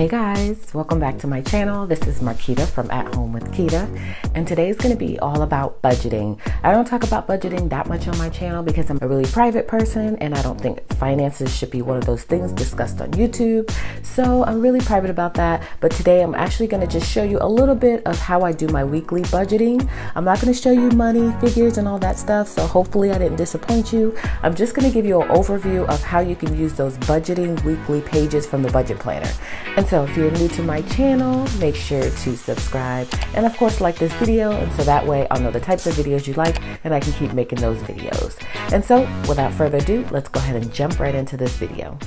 Hey guys, welcome back to my channel. This is Quita from At Home with Quita, and today's going to be all about budgeting. I don't talk about budgeting that much on my channel because I'm a really private person and I don't think finances should be one of those things discussed on YouTube. So I'm really private about that, but today I'm actually going to just show you a little bit of how I do my weekly budgeting. I'm not going to show you money, figures, and all that stuff, so hopefully I didn't disappoint you. I'm just going to give you an overview of how you can use those budgeting weekly pages from the budget planner. And so if you're new to my channel, make sure to subscribe and of course like this video, and so that way I'll know the types of videos you like and I can keep making those videos. And so without further ado, let's go ahead and jump right into this video.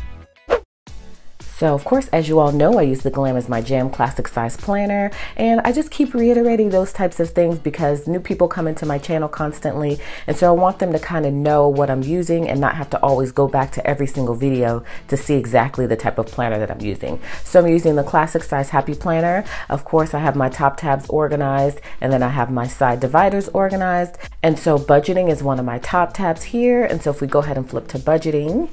So of course, as you all know, I use the Glam as my jam classic size planner, and I just keep reiterating those types of things because new people come into my channel constantly, and so I want them to kind of know what I'm using and not have to always go back to every single video to see exactly the type of planner that I'm using. So I'm using the classic size happy planner. Of course, I have my top tabs organized and then I have my side dividers organized, and so budgeting is one of my top tabs here. And so if we go ahead and flip to budgeting,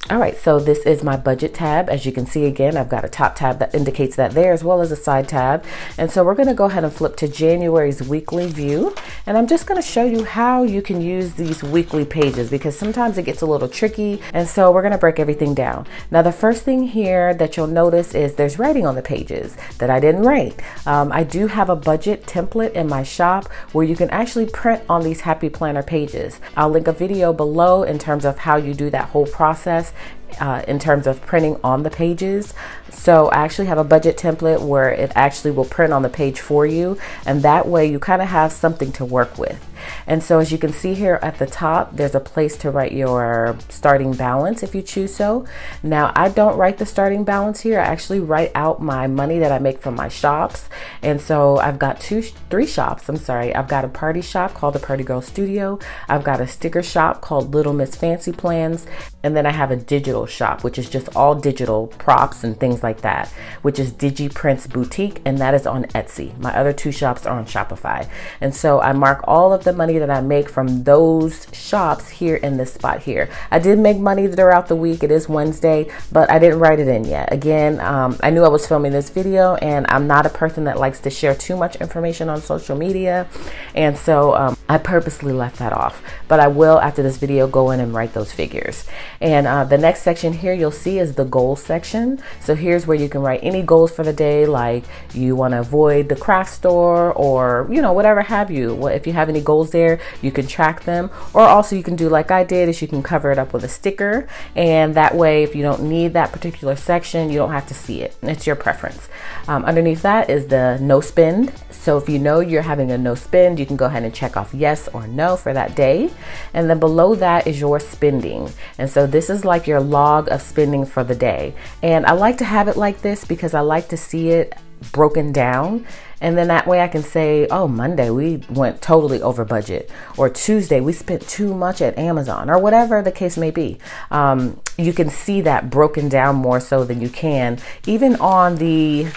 all right, so this is my budget tab. As you can see, again, I've got a top tab that indicates that there, as well as a side tab. And so we're going to go ahead and flip to January's weekly view. And I'm just going to show you how you can use these weekly pages because sometimes it gets a little tricky. And so we're going to break everything down. Now, the first thing here that you'll notice is there's writing on the pages that I didn't write. I do have a budget template in my shop where you can actually print on these happy planner pages. I'll link a video below in terms of how you do that whole process. In terms of printing on the pages. So I actually have a budget template where it actually will print on the page for you, and that way you kind of have something to work with. And so as you can see here at the top, there's a place to write your starting balance if you choose so. Now, I don't write the starting balance here. I actually write out my money that I make from my shops. And so I've got three shops. I've got a party shop called the Party Girl Studio. I've got a sticker shop called Little Miss Fancy Plans. And then I have a digital shop, which is just all digital props and things like that, which is Digi Prints Boutique, and that is on Etsy. My other two shops are on Shopify. And so I mark all of the money that I make from those shops here in this spot here. I did make money throughout the week. It is Wednesday, but I didn't write it in yet. Again, I knew I was filming this video, and I'm not a person that likes to share too much information on social media. And so I purposely left that off, but I will after this video go in and write those figures. And the next section here you'll see is the goals section. So here's where you can write any goals for the day, like you want to avoid the craft store, or whatever have you. Well, if you have any goals there, you can track them, or also you can do like I did, is you can cover it up with a sticker, and that way if you don't need that particular section, you don't have to see it. It's your preference. Underneath that is the no spend. So if you know you're having a no spend, you can go ahead and check off yes or no for that day. And then below that is your spending. And so this is like your log of spending for the day. And I like to have it like this because I like to see it broken down. And then that way I can say, oh, Monday we went totally over budget, or Tuesday we spent too much at Amazon, or whatever the case may be. You can see that broken down more so than you can even on the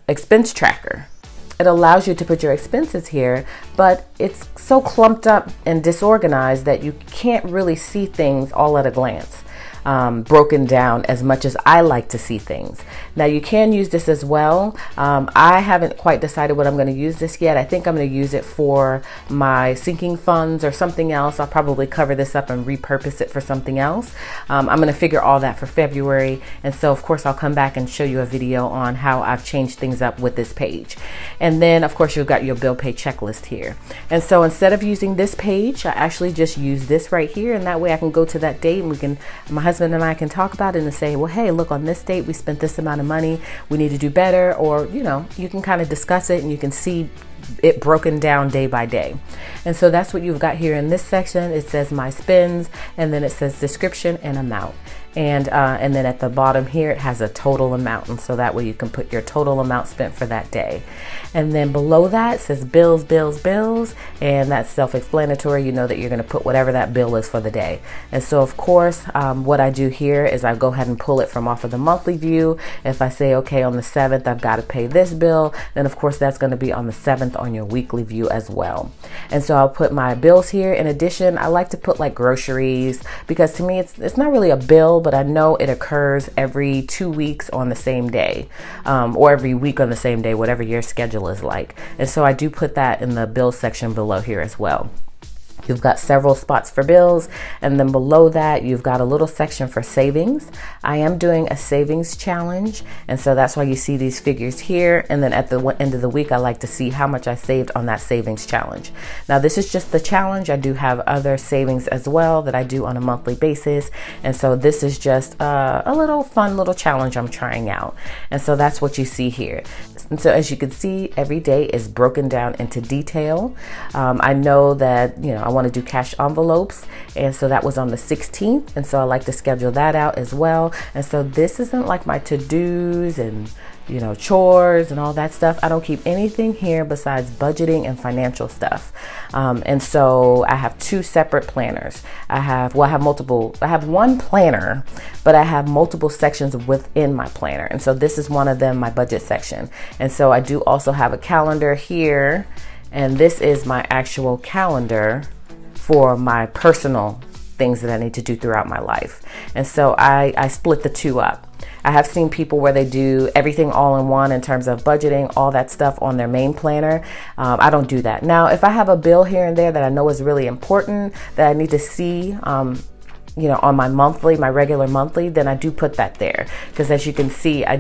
expense tracker. It allows you to put your expenses here, but it's so clumped up and disorganized that you can't really see things all at a glance. Broken down as much as I like to see things. Now you can use this as well. I haven't quite decided what I'm going to use this yet. I think I'm going to use it for my sinking funds or something else. I'll probably cover this up and repurpose it for something else. I'm going to figure all that for February, and so of course I'll come back and show you a video on how I've changed things up with this page. And then of course you've got your bill pay checklist here. And so instead of using this page, I actually just use this right here, and that way I can go to that date and my husband and I can talk about it and say, well, hey, look, on this date we spent this amount of money, we need to do better, or you can kind of discuss it and you can see it broken down day by day. And so that's what you've got here in this section. It says my spends, and then it says description and amount. And then at the bottom here, it has a total amount. And so that way you can put your total amount spent for that day. And then below that it says bills, bills, bills. And that's self-explanatory. You know that you're going to put whatever that bill is for the day. And so of course, what I do here is I go ahead and pull it from off of the monthly view. If I say, okay, on the 7th, I've got to pay this bill, then of course that's going to be on the 7th on your weekly view as well. And so I'll put my bills here. In addition, I like to put like groceries, because to me, it's not really a bill, bill, but I know it occurs every 2 weeks on the same day, or every week on the same day, whatever your schedule is like. And so I do put that in the bill section below here as well. You've got several spots for bills, and then below that you've got a little section for savings. I am doing a savings challenge, and so that's why you see these figures here, and then at the end of the week I like to see how much I saved on that savings challenge. Now this is just the challenge. I do have other savings as well that I do on a monthly basis, and so this is just a little fun little challenge I'm trying out, and so that's what you see here. And so as you can see, every day is broken down into detail. I know that, you know, I want to do cash envelopes, and so that was on the 16th, and so I like to schedule that out as well. And so this isn't like my to-dos and, you know, chores and all that stuff. I don't keep anything here besides budgeting and financial stuff. And so I have two separate planners. I have one planner, but I have multiple sections within my planner. And so this is one of them, my budget section. And so I do also have a calendar here, and this is my actual calendar for my personal things that I need to do throughout my life. And so I split the two up. I have seen people where they do everything all in one in terms of budgeting, all that stuff on their main planner. I don't do that. Now, if I have a bill here and there that I know is really important that I need to see, you know, on my regular monthly, then I do put that there. Because as you can see, I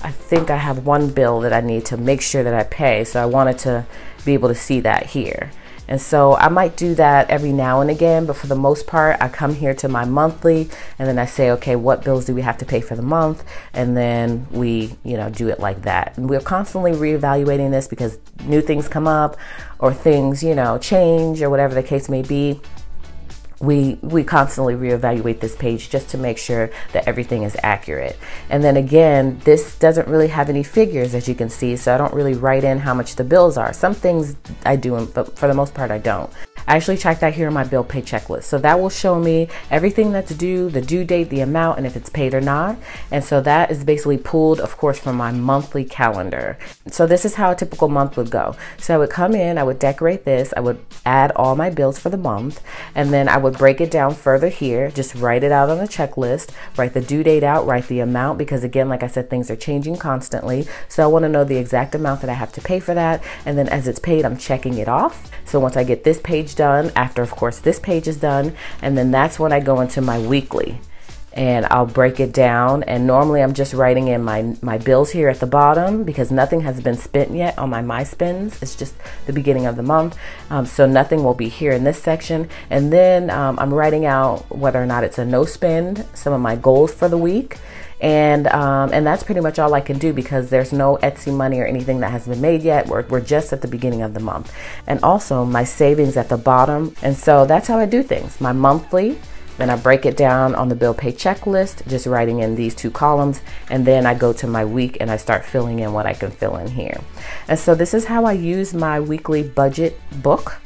think I have one bill that I need to make sure that I pay. So I wanted to be able to see that here. And so I might do that every now and again, but for the most part, I come here to my monthly and then I say, okay, what bills do we have to pay for the month? And then we, you know, do it like that. And we're constantly reevaluating this because new things come up or things, you know, change or whatever the case may be. We constantly reevaluate this page just to make sure that everything is accurate. And then again, this doesn't really have any figures, as you can see, so I don't really write in how much the bills are. Some things I do, but for the most part I don't. I actually check that here in my bill pay checklist. So that will show me everything that's due, the due date, the amount, and if it's paid or not. And so that is basically pulled, of course, from my monthly calendar. So this is how a typical month would go. So I would come in, I would decorate this, I would add all my bills for the month, and then I would break it down further here, just write it out on a checklist, write the due date out, write the amount, because again, like I said, things are changing constantly. So I want to know the exact amount that I have to pay for that. And then as it's paid, I'm checking it off. So once I get this page done, after of course this page is done, and then that's when I go into my weekly and I'll break it down. And normally I'm just writing in my bills here at the bottom because nothing has been spent yet on my spends. It's just the beginning of the month, so nothing will be here in this section. And then I'm writing out whether or not it's a no spend, some of my goals for the week. And that's pretty much all I can do because there's no Etsy money or anything that has been made yet. We're just at the beginning of the month. And also my savings at the bottom. And so that's how I do things. My monthly, then I break it down on the bill pay checklist, just writing in these two columns. And then I go to my week and I start filling in what I can fill in here. And so this is how I use my weekly budget book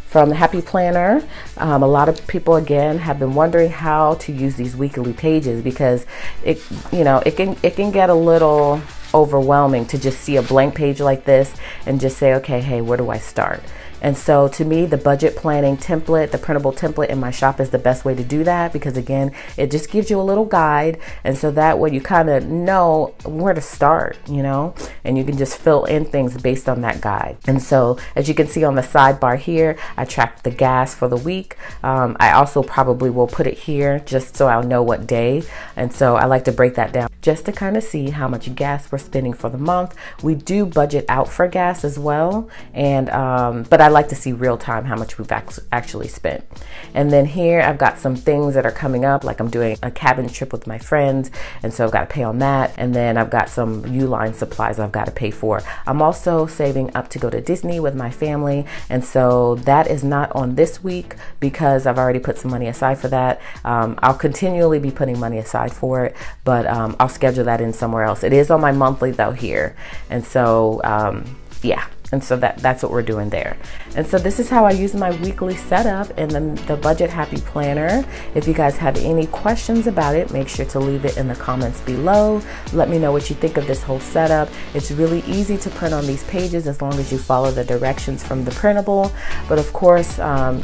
from the Happy Planner. A lot of people again have been wondering how to use these weekly pages because it can get a little overwhelming to just see a blank page like this and just say, okay, hey, where do I start? And so to me, the budget planning template, the printable template in my shop is the best way to do that because again, it just gives you a little guide. And so that way you kind of know where to start, you know, and you can just fill in things based on that guide. And so as you can see on the sidebar here, I track the gas for the week. I also probably will put it here just so I'll know what day. And so I like to break that down just to kind of see how much gas we're spending for the month. We do budget out for gas as well. And, but I like to see real time how much we've actually spent. And then here I've got some things that are coming up, like I'm doing a cabin trip with my friends, and so I've got to pay on that. And then I've got some Uline supplies I've got to pay for. I'm also saving up to go to Disney with my family, and so that is not on this week because I've already put some money aside for that. I'll continually be putting money aside for it, but I'll schedule that in somewhere else. It is on my monthly though here, and so yeah. And so that's what we're doing there. And so this is how I use my weekly setup in the Budget Happy Planner. If you guys have any questions about it, make sure to leave it in the comments below. Let me know what you think of this whole setup. It's really easy to print on these pages as long as you follow the directions from the printable. But of course,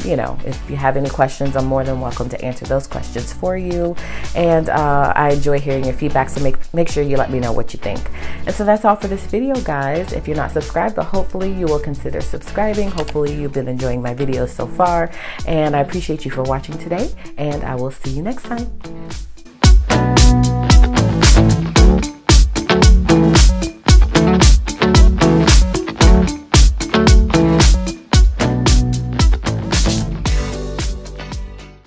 you know, if you have any questions, I'm more than welcome to answer those questions for you. And I enjoy hearing your feedback, so make sure you let me know what you think. And so that's all for this video, guys. If you're not subscribed, but hopefully you will consider subscribing. Hopefully you've been enjoying my videos so far, and I appreciate you for watching today, and I will see you next time.